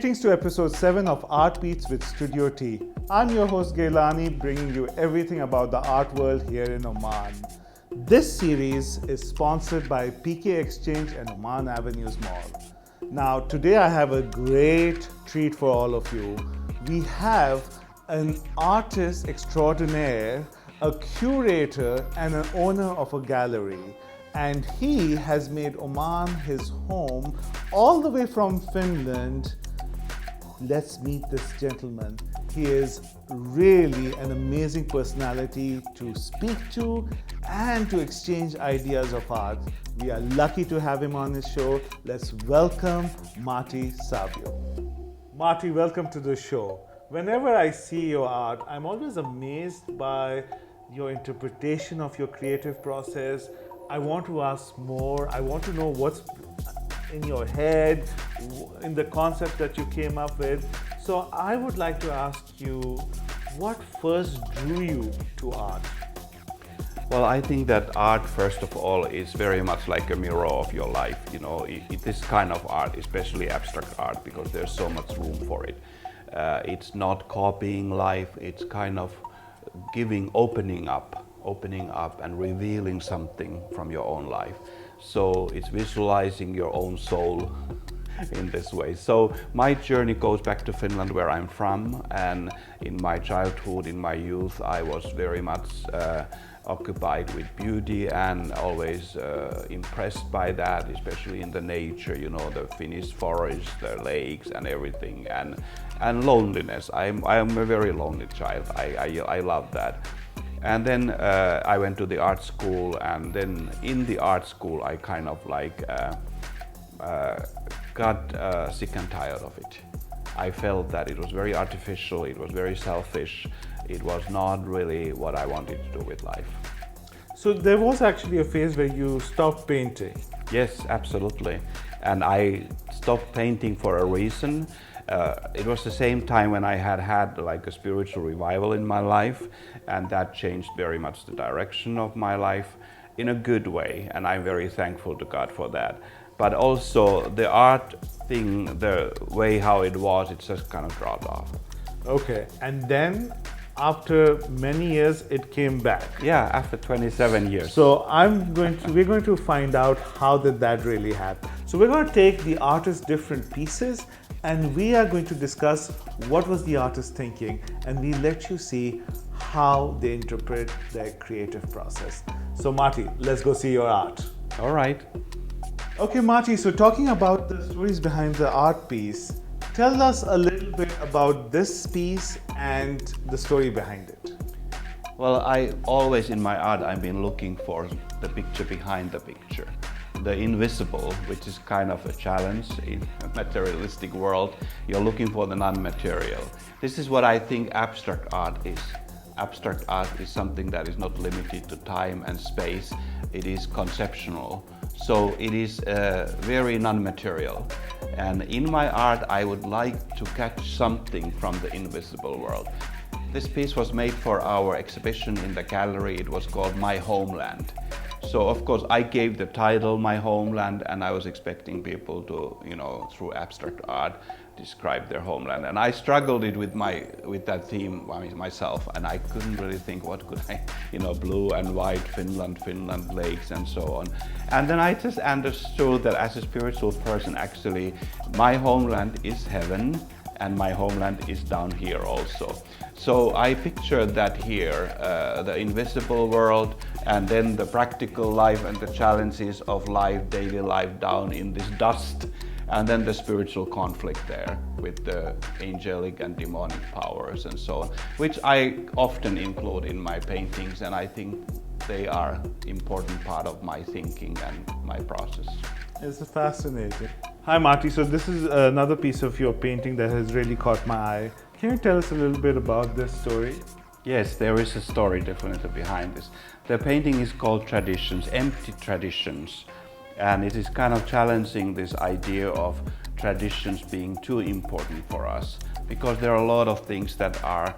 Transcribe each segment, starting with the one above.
Greetings to episode 7 of Artbeats with Studio T. I'm your host Gailani, bringing you everything about the art world here in Oman. This series is sponsored by PK Exchange and Oman Avenues Mall. Now, today I have a great treat for all of you. We have an artist extraordinaire, a curator, and an owner of a gallery. And he has made Oman his home all the way from Finland. Let's meet this gentleman. He is really an amazing personality to speak to and to exchange ideas of art. We are lucky to have him on his show. Let's welcome Matti Sirvio. Matti, welcome to the show. Whenever I see your art, I'm always amazed by your interpretation of your creative process. I want to ask more. I want to know what's in your head, in the concept that you came up with. So I would like to ask you, what first drew you to art? Well, I think that art, first of all, is very much like a mirror of your life. You know, this kind of art, especially abstract art, because there's so much room for it. It's not copying life, it's kind of opening up and revealing something from your own life. So it's visualizing your own soul in this way. So my journey goes back to Finland, where I'm from, and in my childhood, in my youth, I was very much occupied with beauty and always impressed by that, especially in the nature, you know, the Finnish forest, the lakes and everything, and loneliness. I'm a very lonely child. I love that. And then I went to the art school, and then in the art school I kind of like got sick and tired of it. I felt that it was very artificial, it was very selfish, it was not really what I wanted to do with life. So there was actually a phase where you stopped painting. Yes, absolutely. And I stopped painting for a reason. It was the same time when I had like a spiritual revival in my life, and that changed very much the direction of my life in a good way, and I'm very thankful to God for that. But also the art thing, the way how it was, it just kind of dropped off. Okay, and then after many years it came back. Yeah, after 27 years. So we're going to find out how did that really happen. So we're going to take the artist's different pieces and we are going to discuss what was the artist thinking, and we let you see how they interpret their creative process. So Matti, let's go see your art. All right. Okay, Matti, so talking about the stories behind the art piece, tell us a little bit about this piece and the story behind it. Well, I always in my art, I've been looking for the picture behind the picture. The invisible, which is kind of a challenge in a materialistic world. You're looking for the non-material. This is what I think abstract art is. Abstract art is something that is not limited to time and space. It is conceptual. So it is very non-material. And in my art, I would like to catch something from the invisible world. This piece was made for our exhibition in the gallery. It was called My Homeland. So of course I gave the title My Homeland, and I was expecting people to, you know, through abstract art, describe their homeland. And I struggled with that theme myself, and I couldn't really think what could I, you know, blue and white, Finland, lakes and so on. And then I just understood that as a spiritual person, actually, my homeland is heaven, and my homeland is down here also. So I pictured that here, the invisible world, and then the practical life and the challenges of life, daily life down in this dust, and then the spiritual conflict there with the angelic and demonic powers and so on, which I often include in my paintings, and I think they are an important part of my thinking and my process. It's fascinating. Hi Matti, so this is another piece of your painting that has really caught my eye. Can you tell us a little bit about this story? Yes, there is a story definitely behind this. The painting is called Traditions, Empty Traditions, and it is kind of challenging this idea of traditions being too important for us, because there are a lot of things that are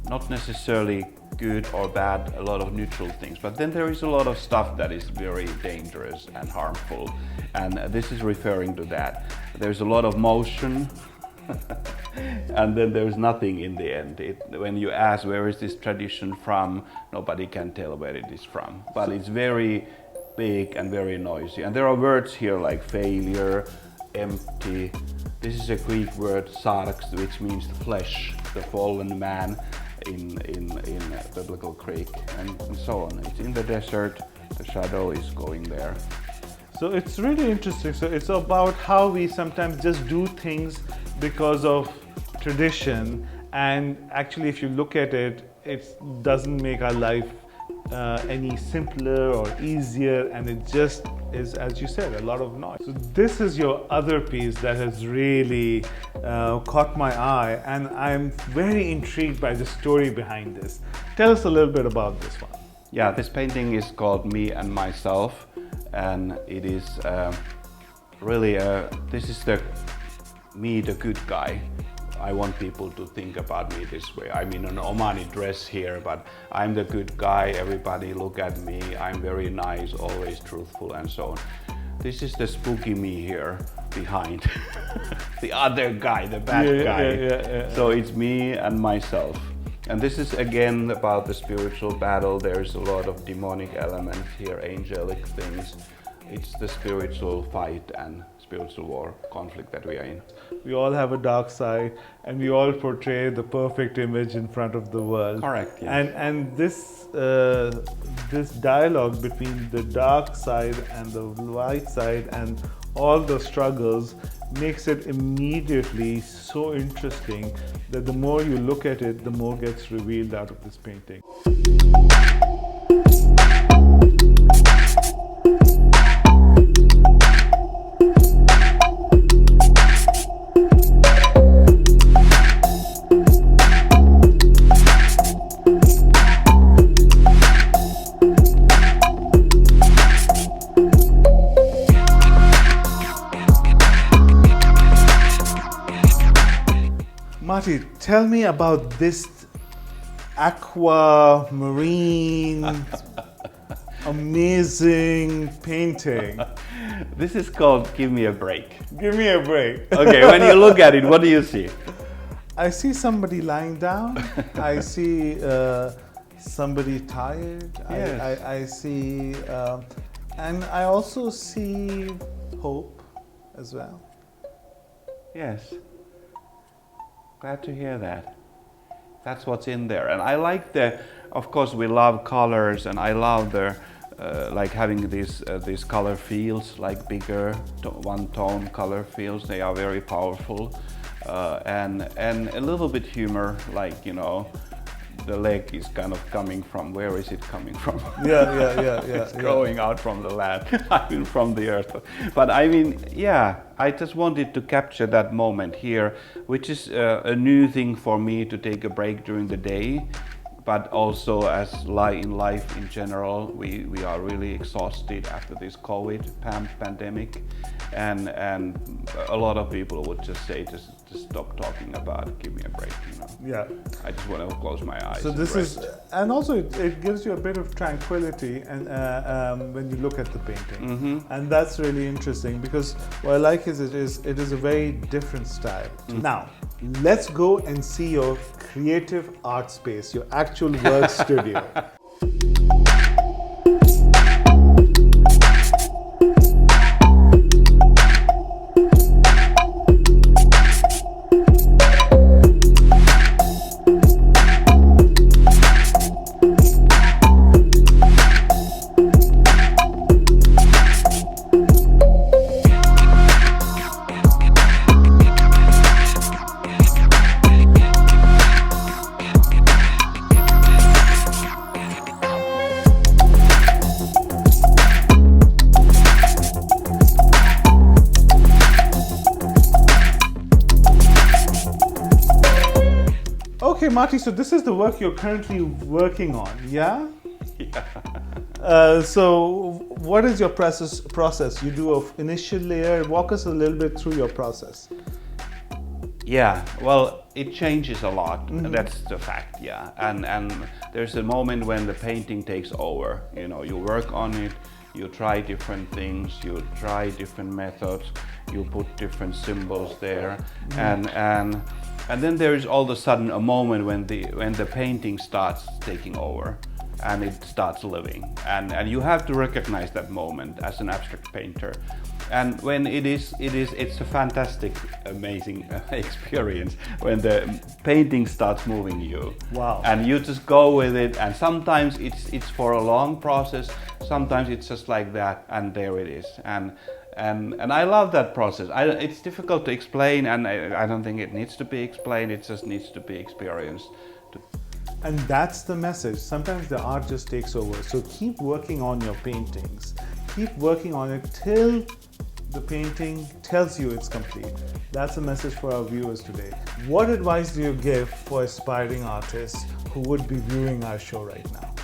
not necessarily good or bad, a lot of neutral things, but then there is a lot of stuff that is very dangerous and harmful, and this is referring to that. There's a lot of motion, And then there's nothing in the end. When you ask where is this tradition from, nobody can tell where it is from. But it's very big and very noisy. And there are words here like failure, empty. This is a Greek word sarx, which means flesh, the fallen man in biblical Greek, and so on. It's in the desert, the shadow is going there. So it's really interesting. So it's about how we sometimes just do things because of tradition, and actually if you look at it, it doesn't make our life any simpler or easier, and it just is, as you said, a lot of noise. So this is your other piece that has really caught my eye, and I'm very intrigued by the story behind this. Tell us a little bit about this one. Yeah, this painting is called Me and Myself, and it is really this is the me, the good guy. I want people to think about me this way. I'm in an Omani dress here, but I'm the good guy. Everybody look at me. I'm very nice, always truthful, and so on. This is the spooky me here behind the other guy, the bad guy. Yeah. So it's me and myself. And this is again about the spiritual battle. There's a lot of demonic elements here, angelic things. It's the spiritual fight and spiritual war, conflict that we are in. We all have a dark side, and we all portray the perfect image in front of the world. Correct, yes. And this this dialogue between the dark side and the light side and all the struggles makes it immediately so interesting that the more you look at it, the more gets revealed out of this painting. Matti, tell me about this aquamarine amazing painting. This is called Give Me a Break. Give me a break. Okay, when you look at it, what do you see? I see somebody lying down. I see somebody tired. Yes. I see, and I also see hope as well. Yes. Glad to hear that. That's what's in there. And I like of course we love colors, and I love like having these color fields, like bigger one-tone color fields. They are very powerful. And a little bit humor, like, you know, the leg is kind of coming from, where is it coming from? Yeah. It's growing out from the land, I mean from the earth. But I mean, yeah, I just wanted to capture that moment here, which is a new thing for me, to take a break during the day. But also as in life in general, we are really exhausted after this COVID pandemic, and a lot of people would just say, just stop talking about it, give me a break, you know. Yeah. I just want to close my eyes. So this is, and also it gives you a bit of tranquility, and when you look at the painting, and that's really interesting, because what I like is it is a very different style. Now, let's go and see your creative art space, your actual work studio. Okay, Matti, so this is the work you're currently working on, yeah? Yeah. So what is your process? You do an initial layer. Walk us a little bit through your process. Yeah, well, it changes a lot. That's the fact, yeah. And there's a moment when the painting takes over. You know, you work on it, You try different things, you try different methods, you put different symbols there, and then there is all of a sudden a moment when the painting starts taking over and it starts living, and you have to recognize that moment as an abstract painter. And when it's a fantastic, amazing experience when the painting starts moving you. Wow. And you just go with it, and sometimes it's for a long process, sometimes it's just like that, and there it is. And I love that process. It's difficult to explain, and I don't think it needs to be explained, it just needs to be experienced. And that's the message. Sometimes the art just takes over. So keep working on your paintings. Keep working on it till the painting tells you it's complete. That's the message for our viewers today. What advice do you give for aspiring artists who would be viewing our show right now?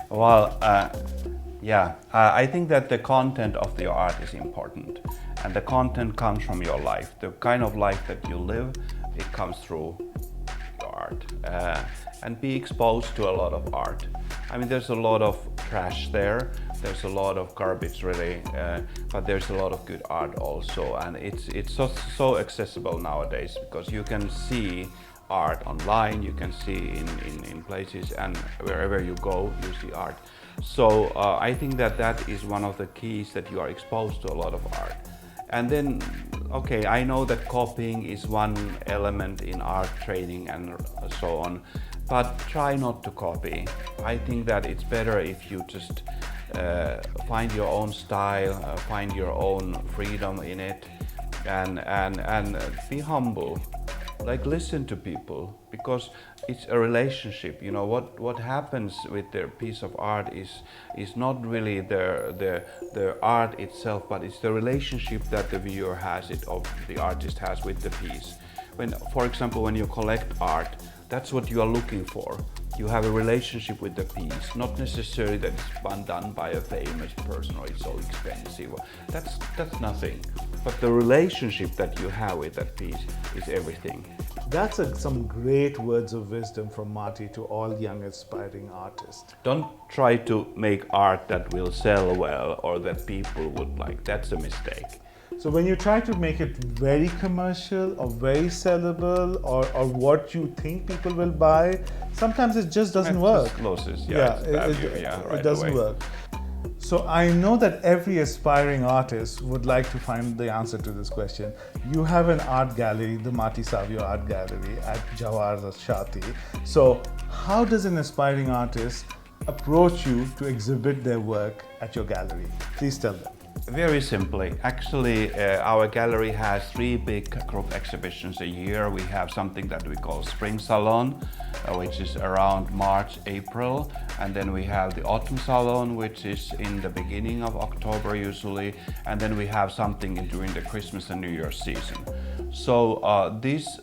Well, I think that the content of the art is important, and the content comes from your life. The kind of life that you live, it comes through your art. And be exposed to a lot of art. I mean, there's a lot of trash there, there's a lot of garbage really, but there's a lot of good art also, and it's so accessible nowadays, because you can see art online, you can see in places, and wherever you go you see art. So I think that is one of the keys, that you are exposed to a lot of art. And then, okay, I know that copying is one element in art training and so on, but try not to copy. I think that it's better if you just find your own style, find your own freedom in it, and be humble. Like, listen to people, because it's a relationship. You know, what happens with their piece of art is not really the art itself, but it's the relationship that the viewer has, or the artist has with the piece. When, for example, when you collect art, that's what you are looking for. You have a relationship with the piece, not necessarily that it's done by a famous person or it's so expensive. That's nothing. But the relationship that you have with that piece is everything. That's some great words of wisdom from Matti to all young aspiring artists. Don't try to make art that will sell well or that people would like. That's a mistake. So when you try to make it very commercial or very sellable, or what you think people will buy, sometimes it just doesn't work. Just loses, It doesn't work. So I know that every aspiring artist would like to find the answer to this question. You have an art gallery, the Matti Sirvio Art Gallery at Jawahar Shati. So how does an aspiring artist approach you to exhibit their work at your gallery? Please tell them. Very simply, actually, our gallery has 3 big group exhibitions a year. We have something that we call Spring Salon, which is around March, April, and then we have the Autumn Salon, which is in the beginning of October usually, and then we have something during the Christmas and New Year's season. So these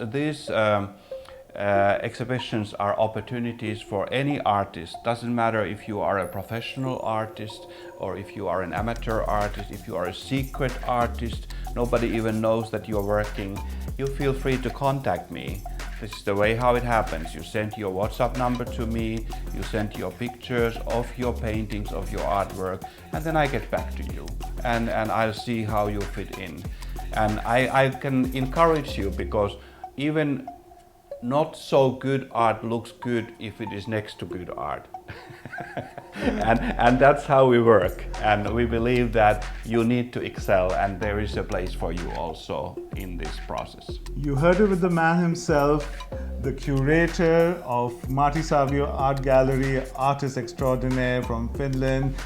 exhibitions are opportunities for any artist. Doesn't matter if you are a professional artist or if you are an amateur artist, if you are a secret artist, nobody even knows that you're working. You feel free to contact me. This is the way how it happens. You send your WhatsApp number to me, you send your pictures of your paintings, of your artwork, and then I get back to you, and I'll see how you fit in. And I can encourage you, because even not so good art looks good if it is next to good art. and that's how we work, and we believe that you need to excel, and there is a place for you also in this process. You heard it with the man himself, the curator of Matti Sirvio Art Gallery, artist extraordinaire from Finland.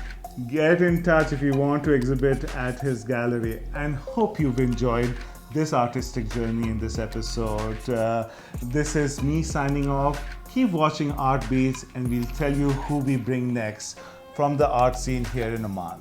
Get in touch if you want to exhibit at his gallery, and hope you've enjoyed this artistic journey in this episode. This is me signing off. Keep watching Artbeats, and we'll tell you who we bring next from the art scene here in Oman.